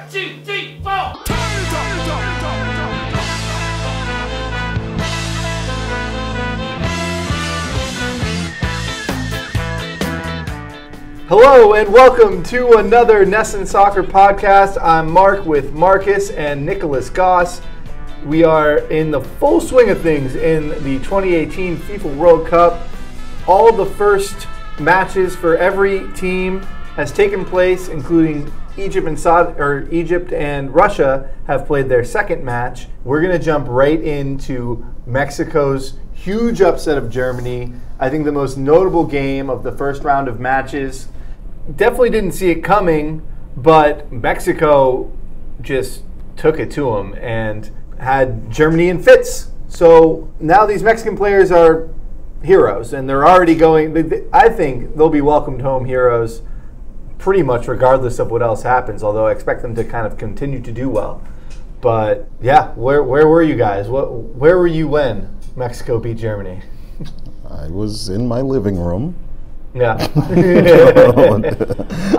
2, 3, 4. Hello and welcome to another NESN Soccer podcast. I'm Mark with Marcus and Nicholas Goss. We are in the full swing of things in the 2018 FIFA World Cup. All the first matches for every team has taken place, including Egypt and Russia have played their second match. We're going to jump right into Mexico's huge upset of Germany. I think the most notable game of the first round of matches. Definitely didn't see it coming, but Mexico just took it to them and had Germany in fits. So now these Mexican players are heroes, and they're already going. I think they'll be welcomed home heroes pretty much regardless of what else happens, although I expect them to kind of continue to do well. But yeah, where were you guys? Where were you when Mexico beat Germany? I was in my living room. Yeah.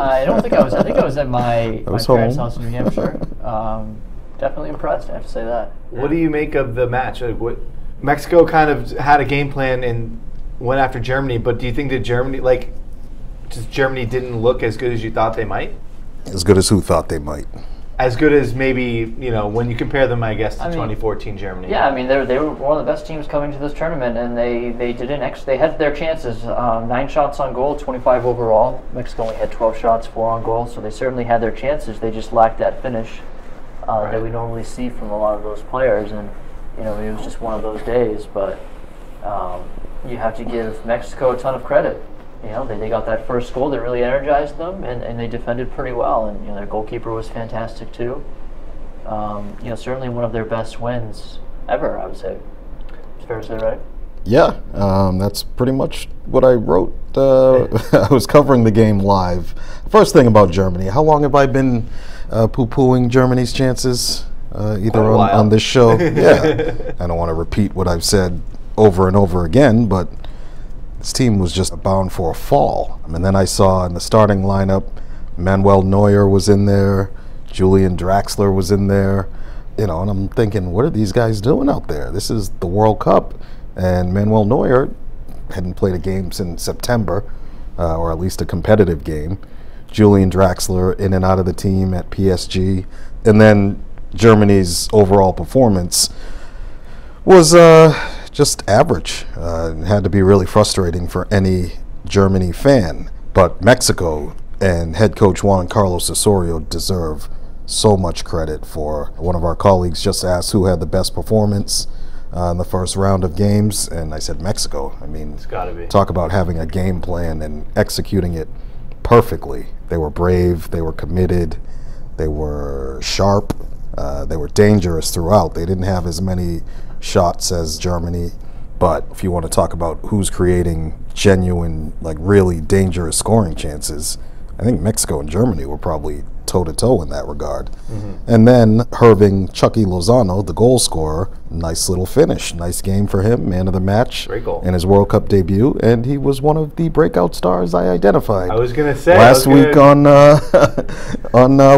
I don't think I was. I think I was at my parents' house in New Hampshire. Definitely impressed, I have to say that. What do you make of the match? Like, Mexico kind of had a game plan and went after Germany, but do you think that Germany didn't look as good as you thought they might? As good as who thought they might? As good as maybe, when you compare them, I guess, to 2014 Germany. Yeah, I mean, they were one of the best teams coming to this tournament, and they had their chances. 9 shots on goal, 25 overall. Mexico only had 12 shots, 4 on goal, so they certainly had their chances. They just lacked that finish that we normally see from a lot of those players, and it was just one of those days. But you have to give Mexico a ton of credit. They got that first goal that really energized them, and they defended pretty well. And their goalkeeper was fantastic too. Certainly one of their best wins ever, I would say. It's fair to say, right? Yeah, that's pretty much what I wrote. I was covering the game live. First thing about Germany, how long have I been poo-pooing Germany's chances? Either on this show? Yeah. I don't want to repeat what I've said over and over again, but this team was just bound for a fall. And then I saw in the starting lineup, Manuel Neuer was in there, Julian Draxler was in there, and I'm thinking, what are these guys doing out there? This is the World Cup, and Manuel Neuer hadn't played a game since September, or at least a competitive game. Julian Draxler in and out of the team at PSG, and then Germany's overall performance was just average. It had to be really frustrating for any Germany fan. But Mexico and head coach Juan Carlos Osorio deserve so much credit. For one of our colleagues just asked who had the best performance in the first round of games, and I said Mexico. I mean, it's gotta be. Talk about having a game plan and executing it perfectly. They were brave, they were committed, they were sharp, they were dangerous throughout. They didn't have as many shots as Germany, but if you want to talk about who's creating genuine, really dangerous scoring chances, I think Mexico and Germany were probably toe-to-toe in that regard. Mm-hmm. And then Irving Chucky Lozano, the goal scorer, nice little finish. Nice game for him, man of the match in his World Cup debut, and he was one of the breakout stars I identified. I was going to say last week on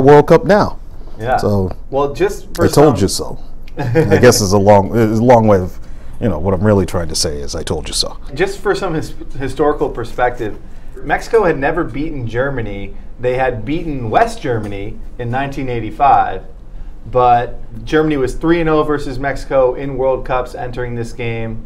World Cup Now. Yeah. So, well, just for I told you so. I guess is a long way of, what I'm really trying to say is I told you so. Just for some historical perspective, Mexico had never beaten Germany. They had beaten West Germany in 1985, but Germany was 3-0 versus Mexico in World Cups entering this game.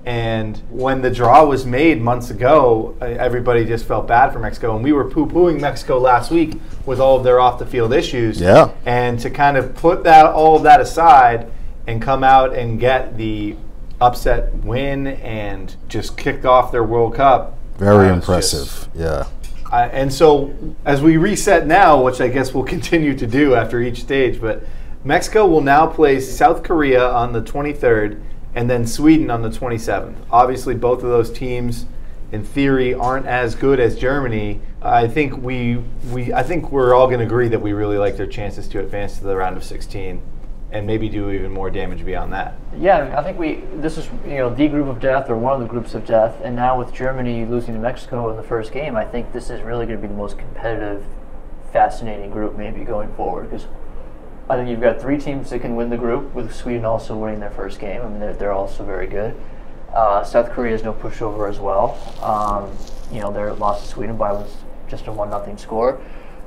And when the draw was made months ago, everybody just felt bad for Mexico. And we were poo-pooing Mexico last week with all of their off-the-field issues. Yeah. And to kind of put all of that aside and come out and get the upset win and just kick off their World Cup. Very impressive, yeah. And so as we reset now, which I guess we'll continue to do after each stage, but Mexico will now play South Korea on the 23rd and then Sweden on the 27th. Obviously, both of those teams, in theory, aren't as good as Germany. I think we're all going to agree that we really like their chances to advance to the round of 16 and maybe do even more damage beyond that. Yeah, I think this is the group of death, or one of the groups of death, and now with Germany losing to Mexico in the first game, I think this is really going to be the most competitive, fascinating group maybe going forward, because I think you've got 3 teams that can win the group, with Sweden also winning their first game. I mean, they're also very good. South Korea is no pushover as well. Their loss to Sweden was just a 1-0 score.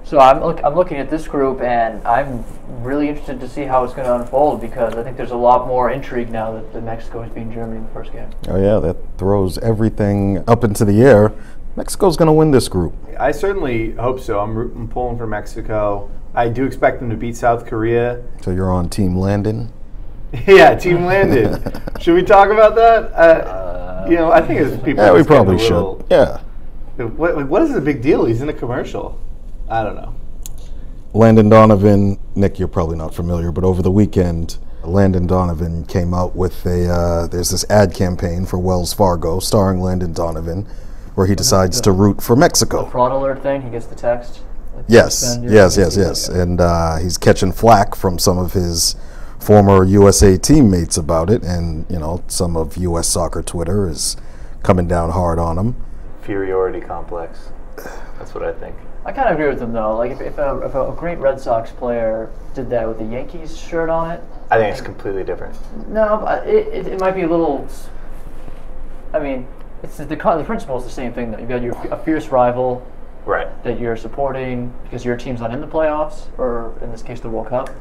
So I'm looking at this group, and I'm really interested to see how it's going to unfold, because I think there's a lot more intrigue now that Mexico is beating Germany in the first game. Oh yeah, that throws everything up into the air. Mexico's going to win this group. I certainly hope so. I'm pulling for Mexico. I do expect them to beat South Korea. So you're on Team Landon? Yeah, Team Landon. Should we talk about that? I think as people. Yeah, we probably should. Yeah. What is the big deal? He's in a commercial. I don't know. Landon Donovan, Nick, you're probably not familiar, but over the weekend, Landon Donovan came out with there's this ad campaign for Wells Fargo starring Landon Donovan, where he decides to root for Mexico. The fraud alert thing, he gets the text. Yes. And he's catching flack from some of his former USA teammates about it, and some of U.S. soccer Twitter is coming down hard on him. Inferiority complex. That's what I think. I kind of agree with him, though. Like, if a great Red Sox player did that with the Yankees shirt on it, I think it's completely different. No, but it might be a little. I mean, the principle is the same thing. That you've got a fierce rival, right, that you're supporting because your team's not in the playoffs, or in this case, the World Cup.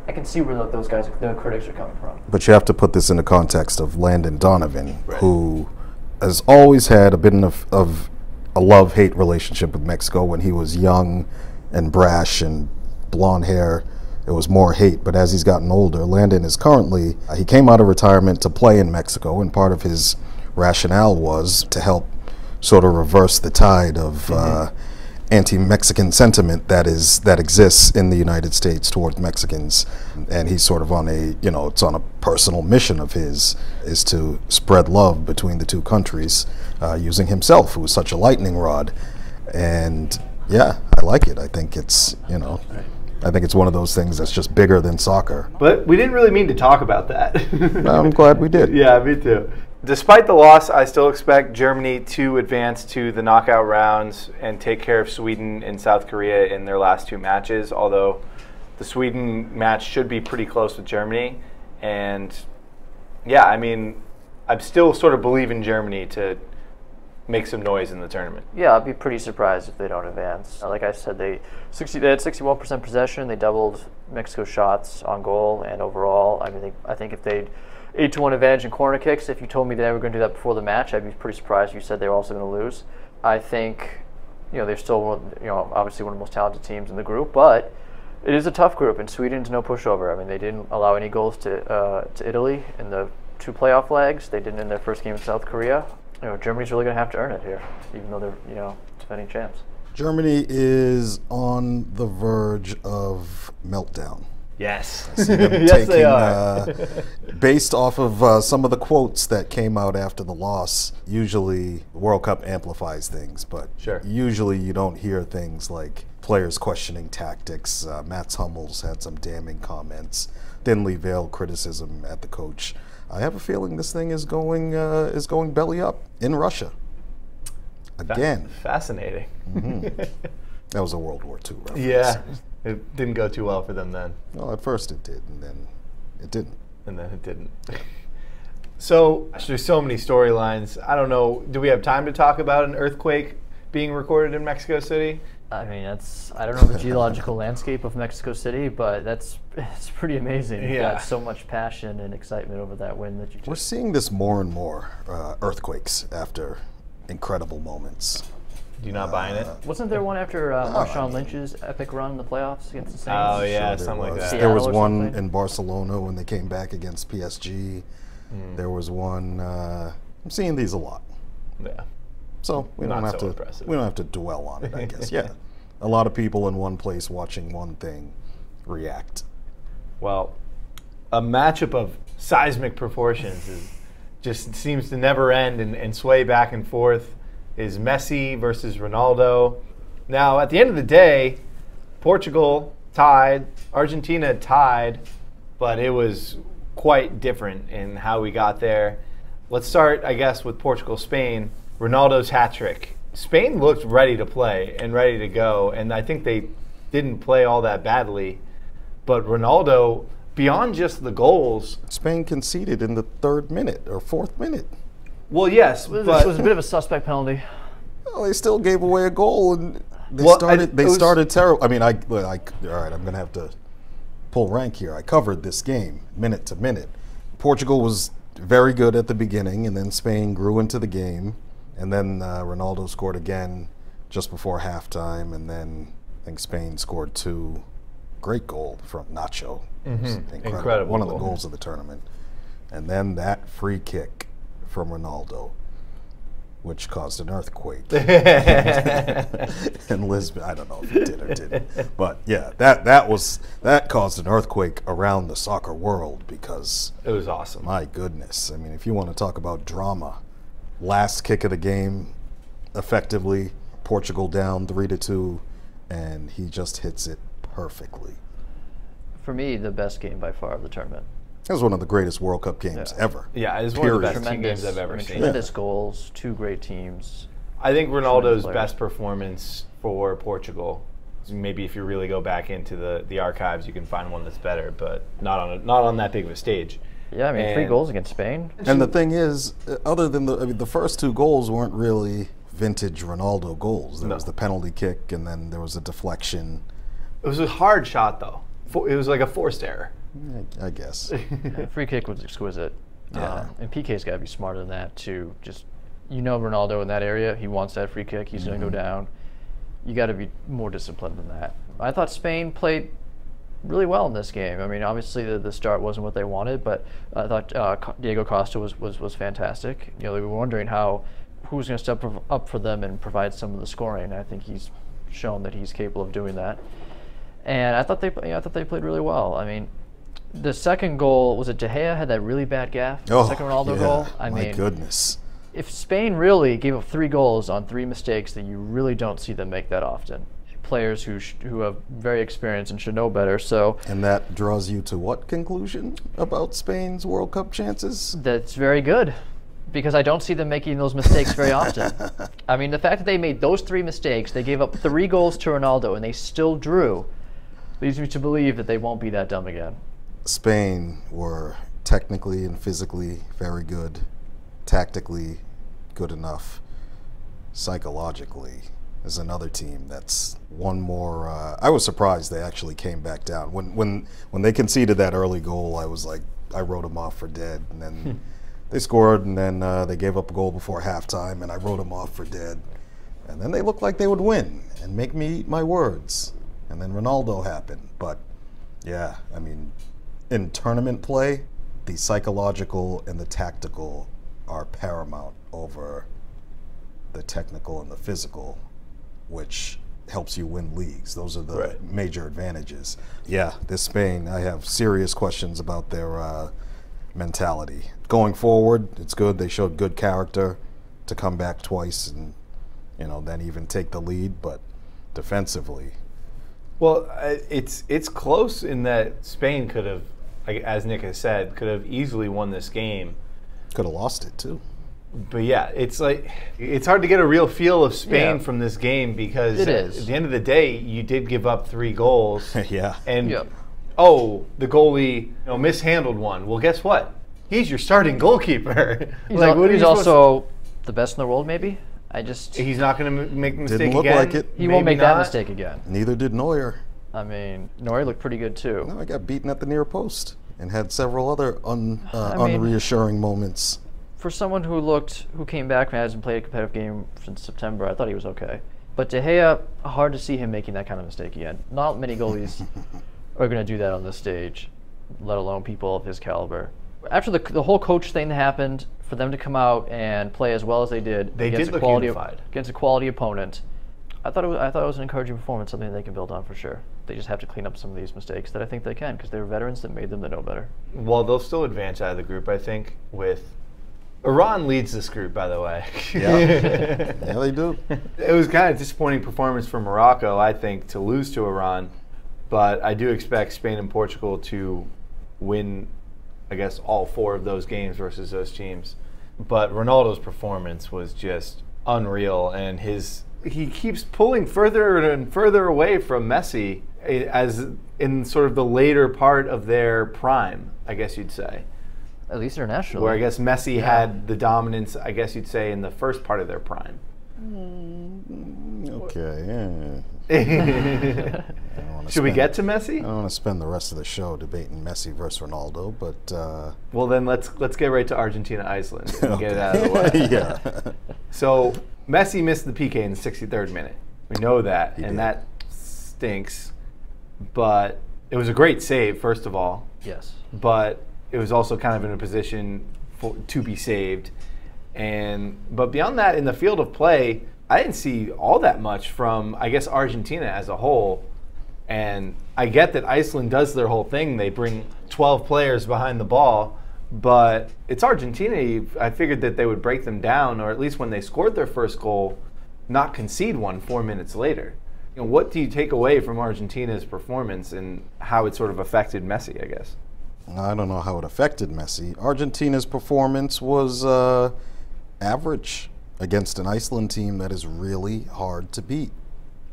I can see where those guys, the critics, are coming from. But you have to put this in the context of Landon Donovan, right, who has always had a bit of a love-hate relationship with Mexico. When he was young and brash and blonde hair, it was more hate. But as he's gotten older, Landon is currently, he came out of retirement to play in Mexico, and part of his rationale was to help sort of reverse the tide of anti-Mexican sentiment that exists in the United States towards Mexicans. And he's sort of on it's on a personal mission of his, is to spread love between the two countries, using himself, who is such a lightning rod. And yeah, I like it. I think it's, I think it's one of those things that's just bigger than soccer. But we didn't really mean to talk about that. I'm glad we did. Yeah, me too. Despite the loss, I still expect Germany to advance to the knockout rounds and take care of Sweden and South Korea in their last 2 matches, although the Sweden match should be pretty close with Germany. And yeah, I mean, I'm still sort of believe in Germany to make some noise in the tournament. Yeah, I'd be pretty surprised if they don't advance. Like I said, they had 61% possession. They doubled Mexico's shots on goal, and overall, I think if they'd 8-1 advantage in corner kicks, if you told me they were going to do that before the match, I'd be pretty surprised if you said they were also going to lose. I think, they're still, obviously one of the most talented teams in the group, but it is a tough group, and Sweden's no pushover. I mean, they didn't allow any goals to Italy in the 2 playoff legs. They didn't in their first game in South Korea. Germany's really going to have to earn it here, even though they're, defending champs. Germany is on the verge of meltdown. Yes. Yes, they are. Based off of some of the quotes that came out after the loss, usually the World Cup amplifies things, but usually you don't hear things like players questioning tactics. Mats Hummels had some damning comments, thinly veiled criticism at the coach. I have a feeling this thing is going belly up in Russia again. Fascinating. That was a World War II reference. Yeah. It didn't go too well for them then. Well, at first it did, and then it didn't. And then it didn't. So, there's so many storylines. I don't know, do we have time to talk about an earthquake being recorded in Mexico City? I mean, I don't know the geological landscape of Mexico City, but it's pretty amazing. You've got so much passion and excitement over that win that you just... We're seeing this more and more, earthquakes after incredible moments. Do you not buying it? Wasn't there one after Marshawn Lynch's epic run in the playoffs against the Saints? Oh, yeah, something like that. There was one in Barcelona when they came back against PSG. There was one, I'm seeing these a lot. Yeah. So we don't have to dwell on it, I guess. Yeah. A lot of people in one place watching one thing react. Well, a matchup of seismic proportions just seems to never end and sway back and forth. Is Messi versus Ronaldo. Now, at the end of the day, Portugal tied, Argentina tied, but it was quite different in how we got there. Let's start, I guess, with Portugal-Spain. Ronaldo's hat trick. Spain looked ready to play and ready to go, and I think they didn't play all that badly. But Ronaldo, beyond just the goals, Spain conceded in the 3rd minute or 4th minute. well, yes, It but was a bit of a suspect penalty. Well, they still gave away a goal, and they Well, started terrible. I mean, all right, I'm going to have to pull rank here. I covered this game minute to minute. Portugal was very good at the beginning, and then Spain grew into the game, and then Ronaldo scored again just before halftime, and then I think Spain scored 2. Great goal from Nacho. Incredible One of the goal. goals of the tournament. And then that free kick from Ronaldo, which caused an earthquake in Lisbon. I don't know if it did or didn't, but yeah, that caused an earthquake around the soccer world because it was awesome. my goodness. I mean, if you want to talk about drama, last kick of the game, effectively Portugal down 3-2, and he just hits it perfectly. For me, the best game by far of the tournament. It was one of the greatest World Cup games ever. Yeah, it's one of the Period. best team games I've ever seen. Tremendous goals, 2 great teams. I think Ronaldo's players. best performance for Portugal. Maybe if you really go back into the archives, you can find one that's better, but not on that big of a stage. Yeah, I mean, 3 goals against Spain. And the thing is, other than the first 2 goals weren't really vintage Ronaldo goals. There was the penalty kick, and then there was a deflection. It was a hard shot, though. It was like a forced error. I guess. Free kick was exquisite. Yeah. And PK's got to be smarter than that, too. Just, Ronaldo in that area, he wants that free kick. He's going to go down. You got to be more disciplined than that. I thought Spain played really well in this game. I mean, obviously the start wasn't what they wanted, but I thought Diego Costa was fantastic. They were wondering who's going to step up for them and provide some of the scoring. I think he's shown that he's capable of doing that. And I thought they played really well. I mean, the second goal, was it De Gea had that really bad gaff? The second Ronaldo goal? I mean, goodness. If Spain really gave up 3 goals on 3 mistakes, then you really don't see them make that often. Players who have very experienced and should know better. So, and that draws you to what conclusion about Spain's World Cup chances? That's very good, because I don't see them making those mistakes very often. I mean, the fact that they made those 3 mistakes, they gave up 3 goals to Ronaldo, and they still drew, leads me to believe that they won't be that dumb again. Spain were technically and physically very good, tactically good enough, psychologically is another team that's one more. I was surprised they actually came back down. When they conceded that early goal, I was like, I wrote them off for dead, and then they scored, and then they gave up a goal before halftime, and I wrote them off for dead, and then they looked like they would win and make me eat my words, and then Ronaldo happened. But yeah, I mean, in tournament play, the psychological and the tactical are paramount over the technical and the physical, which helps you win leagues. Those are the major advantages. Yeah, this Spain, I have serious questions about their mentality. Going forward, it's good. They showed good character to come back twice and, then even take the lead. But defensively, well, it's close in that Spain could have, as Nick has said, could have easily won this game. could have lost it too. But yeah, it's hard to get a real feel of Spain from this game because at the end of the day, you did give up 3 goals. Yeah. And the goalie mishandled one. Well, guess what? He's your starting goalkeeper. He's also the best in the world, maybe. He's not going to make the mistake Didn't look again. like it. He won't make that mistake again. Neither did Neuer. I mean, Neuer looked pretty good too. No, I got beaten at the near post and had several other unreassuring moments. For someone who came back and hasn't played a competitive game since September, I thought he was okay. But De Gea, hard to see him making that kind of mistake again. Not many goalies are going to do that on this stage, let alone people of his caliber. After the whole coach thing that happened, for them to come out and play as well as they did against a quality opponent, I thought it was an encouraging performance, something they can build on for sure. They just have to clean up some of these mistakes that I think they can, because they're veterans that made them to know better. Well, they'll still advance out of the group, I think, with Iran leads this group, by the way. Yeah, yeah, they do. It was kind of a disappointing performance for Morocco, I think, to lose to Iran. But I do expect Spain and Portugal to win, I guess, all 4 of those games versus those teams. But Ronaldo's performance was just unreal, and he keeps pulling further and further away from Messi as in sort of the later part of their prime, I guess you'd say. At least internationally. Where I guess Messi had the dominance, I guess you'd say, in the first part of their prime. Okay. Should we get to Messi? I don't want to spend the rest of the show debating Messi versus Ronaldo, but well, then let's get right to Argentina, Iceland, and get it out of the way. Yeah. So Messi missed the PK in the 63rd minute. We know that, He did. that stinks. But it was a great save, first of all. Yes. But it was also kind of in a position to be saved. But beyond that, in the field of play, I didn't see all that much from, I guess, Argentina as a whole. And I get that Iceland does their whole thing. They bring 12 players behind the ball. But it's Argentina. I figured that they would break them down, or at least when they scored their first goal, not concede one 4 minutes later. What do you take away from Argentina's performance and how it sort of affected Messi, I guess? I don't know how it affected Messi. Argentina's performance was average against an Iceland team that is really hard to beat.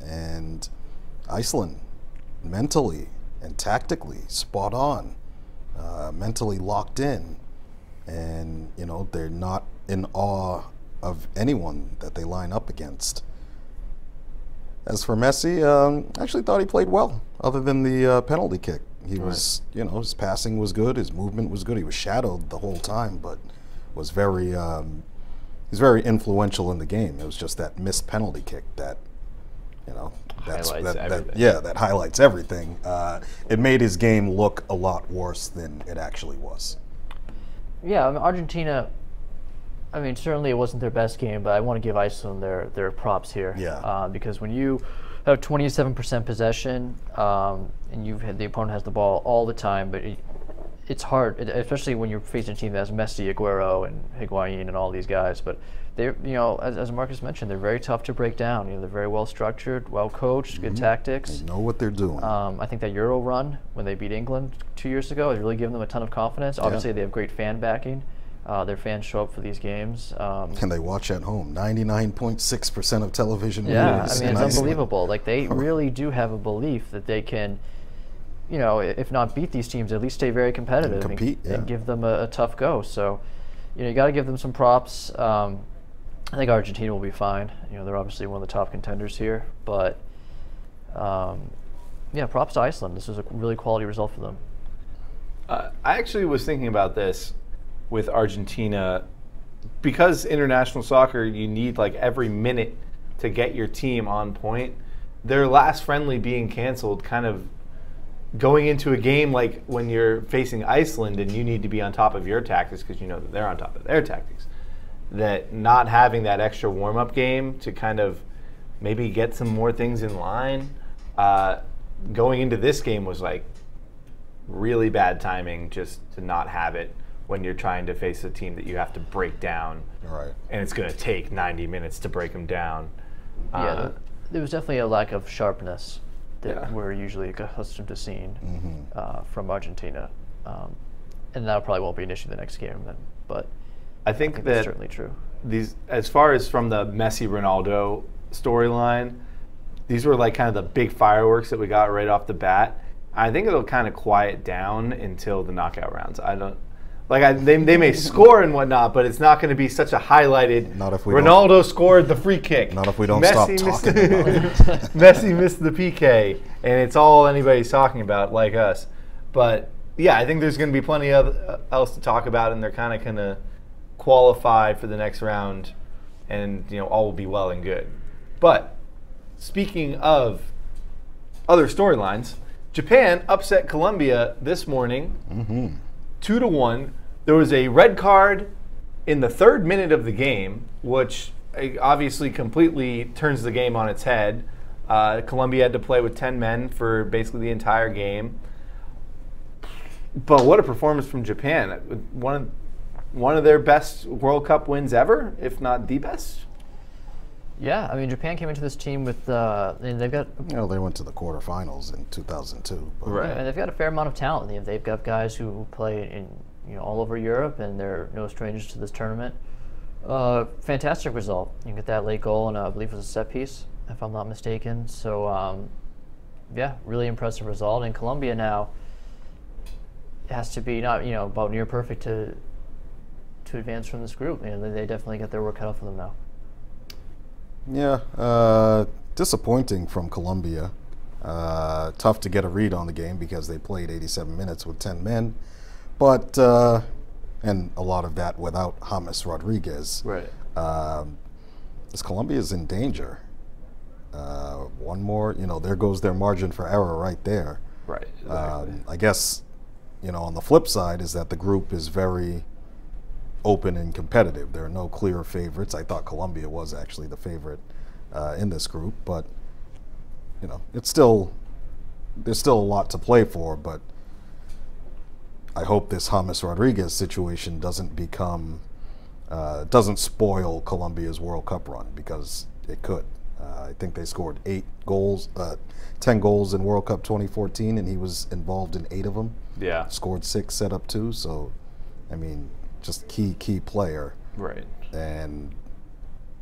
And Iceland, mentally and tactically, spot on, mentally locked in. And, they're not in awe of anyone that they line up against. As for Messi, I actually thought he played well, other than the penalty kick. He was, his passing was good, his movement was good. He was shadowed the whole time, but was very, he's very influential in the game. It was just that missed penalty kick that, that highlights everything. It made his game look a lot worse than it actually was. Yeah, Argentina. Certainly it wasn't their best game, but I want to give Iceland their props here. Yeah. Because when you have 27% possession and the opponent has the ball all the time, but it's hard, especially when you're facing a team that has Messi, Aguero, and Higuain, and all these guys. But they, as Marcus mentioned, they're very tough to break down. They're very well structured, well coached, good tactics. They know what they're doing. I think that Euro run when they beat England 2 years ago has really given them a ton of confidence. Obviously, they have great fan backing. Their fans show up for these games. And they watch at home. 99.6% of television viewers. Yeah, it's unbelievable. Like, they really do have a belief that they can, if not beat these teams, at least stay very competitive and compete, and give them a tough go. So, you got to give them some props. I think Argentina will be fine. They're obviously one of the top contenders here. But, props to Iceland. This was a really quality result for them. I actually was thinking about this with Argentina, because international soccer, you need like every minute to get your team on point. Their last friendly being canceled, kind of going into a game like when you're facing Iceland and you need to be on top of your tactics because you know that they're on top of their tactics, that not having that extra warm-up game to kind of maybe get some more things in line, going into this game was like really bad timing just to not have it when you're trying to face a team that you have to break down. Right. And it's going to take 90 minutes to break them down. There was definitely a lack of sharpness that we're usually accustomed to seeing from Argentina. And that probably won't be an issue the next game then. But I think that's certainly true. These, as far as from the Messi-Ronaldo storyline, these were like kind of the big fireworks that we got right off the bat. I think it'll kind of quiet down until the knockout rounds. They may score and whatnot, but it's not going to be such a highlighted. Not if we Ronaldo scored the free kick. Not if we don't stop talking about it. Messi missed the PK, and it's all anybody's talking about, like us. But yeah, I think there's going to be plenty else to talk about, and they're kind of going to qualify for the next round, and all will be well and good. But speaking of other storylines, Japan upset Colombia this morning. 2-1. There was a red card in the 3rd minute of the game, which obviously completely turns the game on its head. Colombia had to play with 10 men for basically the entire game. But what a performance from Japan. One of their best World Cup wins ever, if not the best. Yeah, Japan came into this team with, and they've got... they went to the quarterfinals in 2002. Right. And they've got a fair amount of talent. They've got guys who play in all over Europe, and they're no strangers to this tournament. Fantastic result. You get that late goal, and I believe it was a set piece, if I'm not mistaken. So, yeah, really impressive result. And Colombia now has to be not about near perfect to advance from this group. They definitely got their work cut out for them now. Yeah, disappointing from Colombia. Tough to get a read on the game because they played 87 minutes with 10 men, but and a lot of that without James Rodriguez. Right. This Colombia is in danger. One more, there goes their margin for error right there. Right. Exactly. I guess, on the flip side is that the group is very open and competitive. There are no clear favorites. I thought Colombia was actually the favorite in this group, but there's still a lot to play for. But I hope this James Rodriguez situation doesn't spoil Colombia's World Cup run, because it could. I think they scored 10 goals in World Cup 2014, and he was involved in 8 of them. Yeah. Scored 6, set up 2. So, just key player. Right. And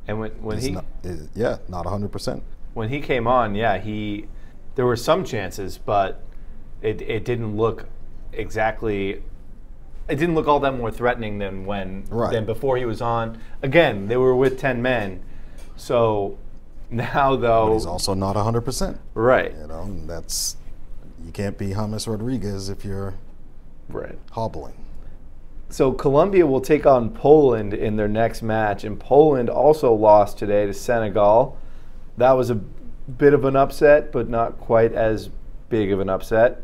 when he not 100%. When he came on, there were some chances, but it didn't look exactly. It didn't look all that more threatening than before he was on. Again, they were with 10 men, so now though, but he's also not 100%. Right. You can't be James Rodriguez if you're hobbling. So Colombia will take on Poland in their next match, and Poland also lost today to Senegal. That was a bit of an upset, but not quite as big of an upset.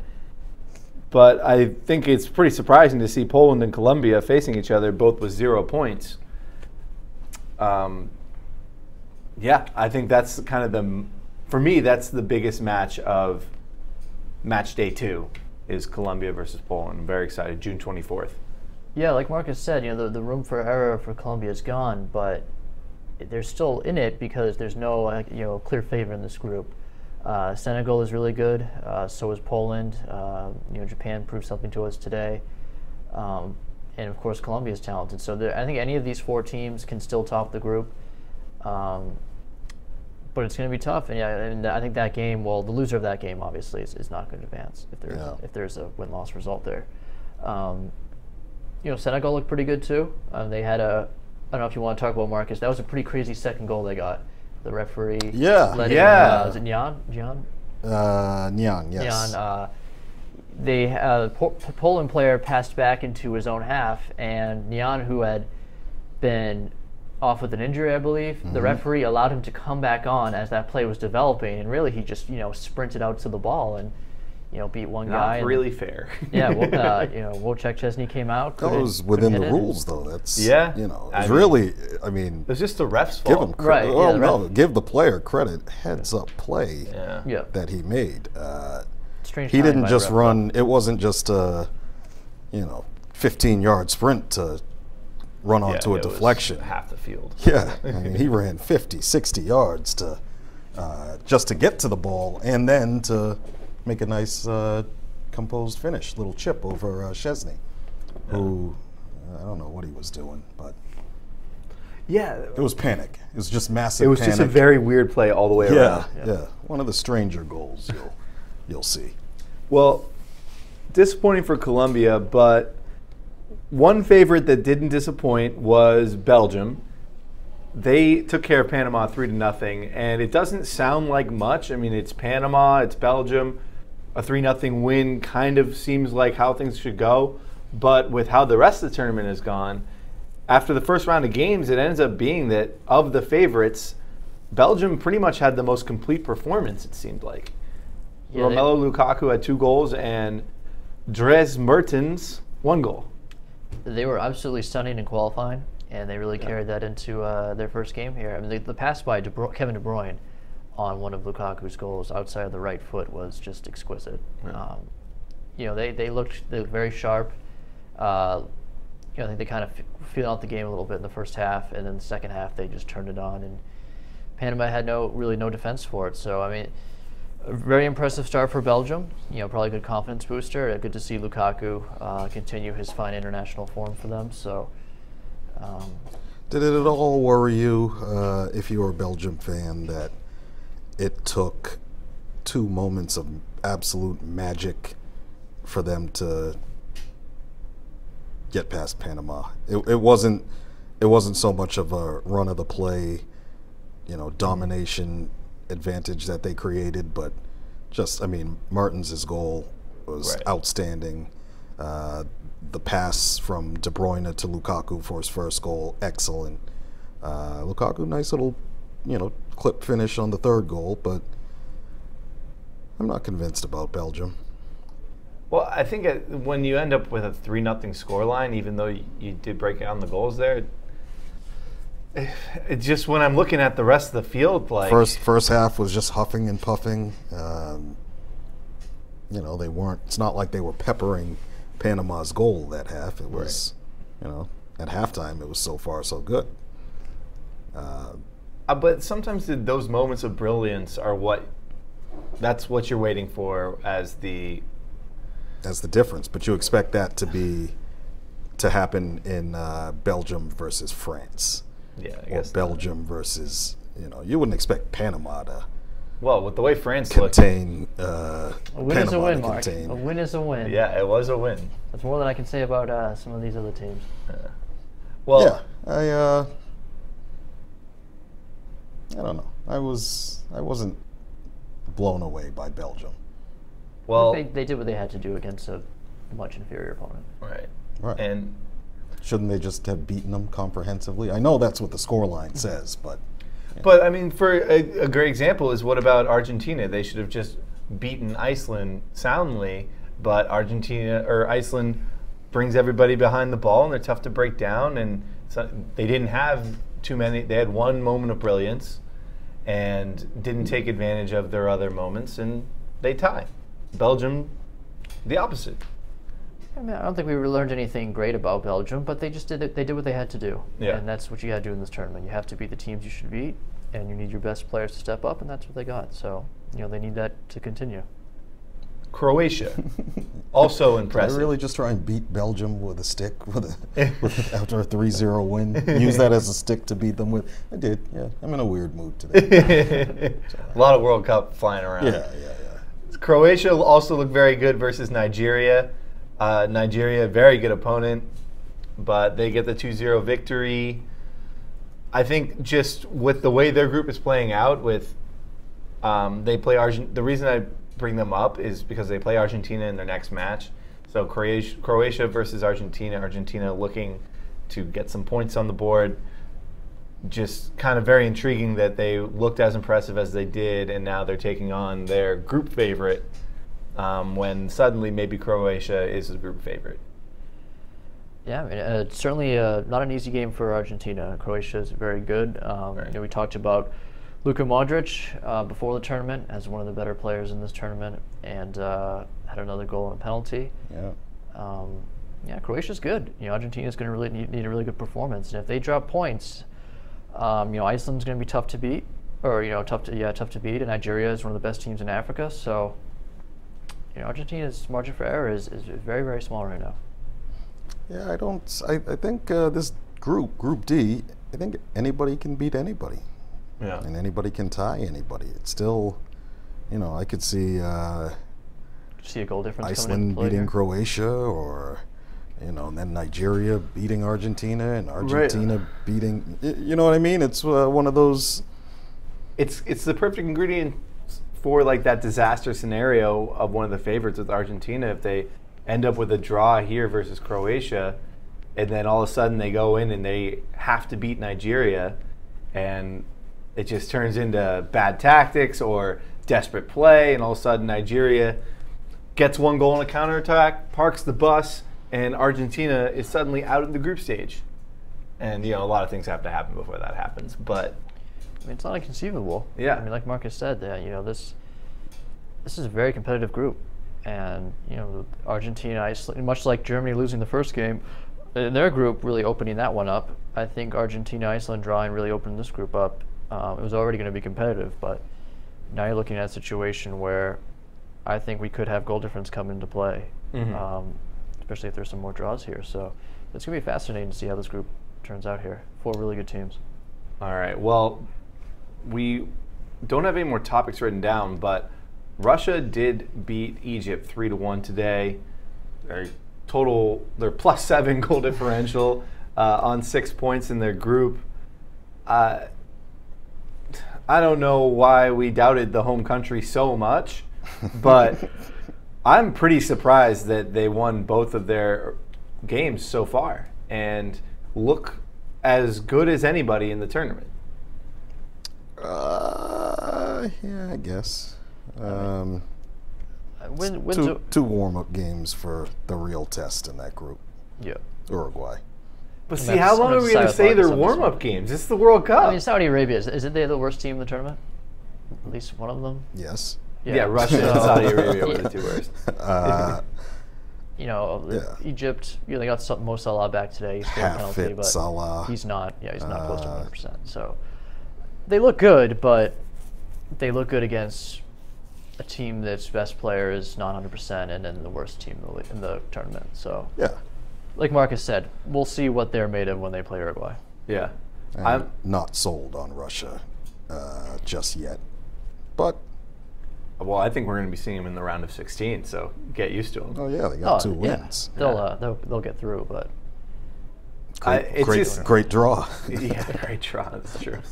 But I think it's pretty surprising to see Poland and Colombia facing each other, both with 0 points. I think that's kind of for me, that's the biggest match of Matchday 2 is Colombia versus Poland. I'm very excited, June 24th. Yeah, like Marcus said, the room for error for Colombia is gone, but they're still in it because there's no clear favorite in this group. Senegal is really good. So is Poland. Japan proved something to us today, and of course Colombia is talented. So I think any of these 4 teams can still top the group, but it's going to be tough. And I think that game, the loser of that game obviously is not going to advance if there's a win-loss result there. Senegal looked pretty good too. They had I don't know if you want to talk about Marcus. That was a pretty crazy second goal they got. The referee let in, is it Nyan? Nyan, yes. Nyan, the Poland player passed back into his own half, and Nyan, who had been off with an injury, I believe, the referee allowed him to come back on as that play was developing, and really he just sprinted out to the ball and beat one guy. Not really fair. Yeah, Wojciech Szczesny came out. That was within the rules, though. That's it was it was just the ref's fault. Give him credit. Give the player credit. Heads up play that he made. Strange. He didn't just run. It wasn't just a 15-yard sprint to run onto a deflection. Was half the field. Yeah, he ran 50, 60 yards to just to get to the ball, and then to make a nice composed finish, little chip over Szczesny, who I don't know what he was doing, but it was panic. It was just massive. It was panic. just a very weird play all the way around. Yeah, one of the stranger goals you'll see. Well, disappointing for Colombia, but one favorite that didn't disappoint was Belgium. They took care of Panama 3-0, and it doesn't sound like much. It's Panama, it's Belgium. A 3-0 win kind of seems like how things should go, but with how the rest of the tournament has gone, after the first round of games, it ends up being that of the favorites, Belgium pretty much had the most complete performance, it seemed like. Yeah, Romelu Lukaku had 2 goals, and Dries Mertens 1 goal. They were absolutely stunning in qualifying, and they really carried that into their first game here. The pass by Kevin De Bruyne on one of Lukaku's goals outside of the right foot was just exquisite. Yeah. They looked very sharp. I think they kind of feel out the game a little bit in the first half, and then the second half they just turned it on, and Panama had no defense for it. So a very impressive start for Belgium. Probably a good confidence booster. Good to see Lukaku continue his fine international form for them. So, did it at all worry you, if you were a Belgium fan, that it took two moments of absolute magic for them to get past Panama. It wasn't so much of a run of the play, domination advantage that they created, but just, Martins' goal was outstanding. The pass from De Bruyne to Lukaku for his first goal, excellent. Lukaku, nice little, clip finish on the third goal, but I'm not convinced about Belgium. Well, I think when you end up with a 3-0 scoreline, even though you did break down the goals there, it just, when I'm looking at the rest of the field, like first half was just huffing and puffing. They weren't. It's not like they were peppering Panama's goal that half. It was, at halftime it was so far so good. But sometimes those moments of brilliance are that's what you're waiting for as the difference. But you expect that to happen in Belgium versus France. Yeah, I or guess Belgium versus, you wouldn't expect Panama to. Well, with the way France contain a win is a win, Mark. Contain. A win is a win. Yeah, it was a win. That's more than I can say about some of these other teams. Well, yeah, I don't know. I wasn't blown away by Belgium. Well, they did what they had to do against a much inferior opponent. Right. And shouldn't they just have beaten them comprehensively? I know that's what the scoreline says, but. But for a great example is, what about Argentina? They should have just beaten Iceland soundly, but Iceland brings everybody behind the ball, and they're tough to break down. And so they didn't have too many. They had one moment of brilliance, and didn't take advantage of their other moments, and they tie. Belgium, the opposite. I don't think we learned anything great about Belgium, but they just did it. They did what they had to do, and that's what you got to do in this tournament. You have to beat the teams you should beat, and you need your best players to step up, and that's what they got. So, they need that to continue. Croatia, also impressive. Did I really just try and beat Belgium with a stick after a 3-0 win? Use that as a stick to beat them with? I did, yeah. I'm in a weird mood today. A lot of World Cup flying around. Yeah. Croatia also looked very good versus Nigeria. Nigeria, very good opponent, but they get the 2-0 victory. I think just with the way their group is playing out, they play Argentina. The reason I bring them up is because they play Argentina in their next match. So Croatia versus Argentina. Argentina looking to get some points on the board. Just kind of very intriguing that they looked as impressive as they did, and now they're taking on their group favorite. When suddenly maybe Croatia is the group favorite. Yeah, it's certainly not an easy game for Argentina. Croatia is very good. We talked about Luka Modric before the tournament as one of the better players in this tournament, and had another goal and a penalty. Yeah. Croatia's good. Argentina's going to really need a really good performance, and if they drop points, Iceland's going to be tough to beat, or tough to beat. And Nigeria is one of the best teams in Africa, so. Argentina's margin for error is very, very small right now. Yeah, I think this Group D, I think anybody can beat anybody. Yeah. And anybody can tie anybody. It's still, I could see a goal difference Iceland beating Croatia, or, and then Nigeria beating Argentina, and Argentina beating, you know what I mean? It's one of those. It's the perfect ingredient for like that disaster scenario of one of the favorites with Argentina. If they end up with a draw here versus Croatia, and then all of a sudden they go in and they have to beat Nigeria, and it just turns into bad tactics or desperate play, and all of a sudden Nigeria gets one goal on a counterattack, parks the bus, and Argentina is suddenly out of the group stage. And a lot of things have to happen before that happens, but it's not inconceivable. Yeah. Like Marcus said, this is a very competitive group, and Argentina, Iceland, much like Germany losing the first game in their group, really opening that one up. I think Argentina, Iceland drawing really opened this group up. It was already going to be competitive, but now you're looking at a situation where I think we could have goal difference come into play, especially if there's some more draws here. So it's going to be fascinating to see how this group turns out here. 4 really good teams. All right. Well, we don't have any more topics written down, but Russia did beat Egypt 3-1 today. Their +7 goal differential on 6 points in their group. I don't know why we doubted the home country so much, but I'm pretty surprised that they won both of their games so far and look as good as anybody in the tournament. Yeah, I guess. Two warm-up games for the real test in that group. Yeah. Uruguay. But see, how long are we going to say they're warm-up games? It's the World Cup. I mean, Saudi Arabia, isn't they the worst team in the tournament? At least one of them? Yes. Yeah, Russia and Saudi Arabia were the two worst. Egypt, they got Mo Salah back today. He's still a penalty, but Salah. He's not close to 100%. So they look good, but they look good against a team that's best player is not 100% and then the worst team in the tournament. So yeah, like Marcus said, we'll see what they're made of when they play Uruguay. Yeah. I'm not sold on Russia just yet. But well, I think we're going to be seeing them in the round of 16, so get used to them. Oh yeah, they got 2 wins. They'll get through, but great draw. Yeah, great draw. That's true.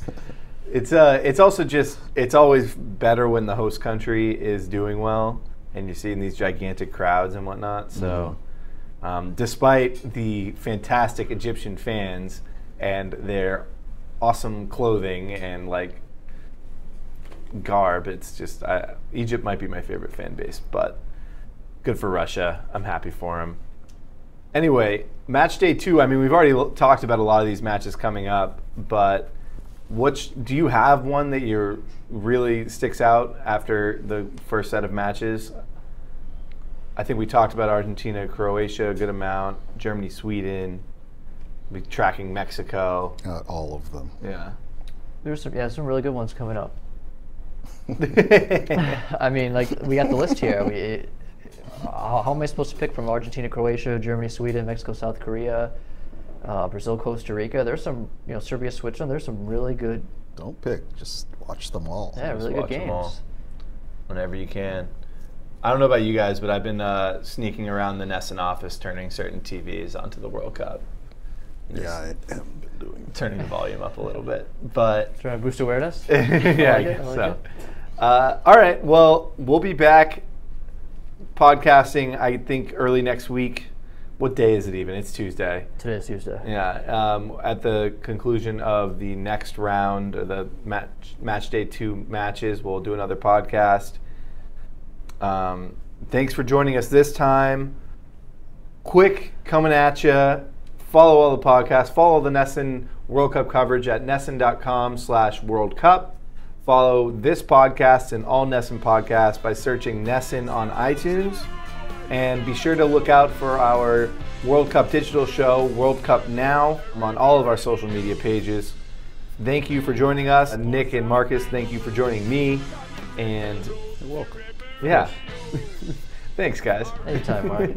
It's also just it's always better when the host country is doing well, and you're seeing these gigantic crowds and whatnot. So, despite the fantastic Egyptian fans and their awesome clothing and like garb, it's just Egypt might be my favorite fan base, but good for Russia. I'm happy for them. Anyway, Matchday 2. I mean, we've already talked about a lot of these matches coming up, but do you have one that really sticks out after the first set of matches? I think we talked about Argentina, Croatia a good amount, Germany, Sweden. We'll be tracking Mexico. All of them. Yeah. There's some really good ones coming up. I mean, like we got the list here. How am I supposed to pick from Argentina, Croatia, Germany, Sweden, Mexico, South Korea, Brazil, Costa Rica? There's some, Serbia, Switzerland. There's some really good. Don't pick. Just watch them all. Yeah, really good games. Whenever you can. I don't know about you guys, but I've been sneaking around the NESN office, turning certain TVs onto the World Cup. Yeah, I haven't been doing. Turning the volume up a little bit, but trying to boost awareness. Yeah, I guess so. All right, well, we'll be back podcasting, I think, early next week. What day is it even? It's Tuesday. Today is Tuesday. Yeah, at the conclusion of the next round, the Matchday 2 matches, we'll do another podcast. Thanks for joining us this time. Quick coming at you. Follow all the podcasts. Follow the NESN World Cup coverage at nesn.com/World Cup. Follow this podcast and all NESN podcasts by searching NESN on iTunes. And be sure to look out for our World Cup digital show, World Cup Now, on all of our social media pages. Thank you for joining us. Nick and Marcus, thank you for joining me. And you're welcome. Yeah. Thanks, guys. Anytime, Mark.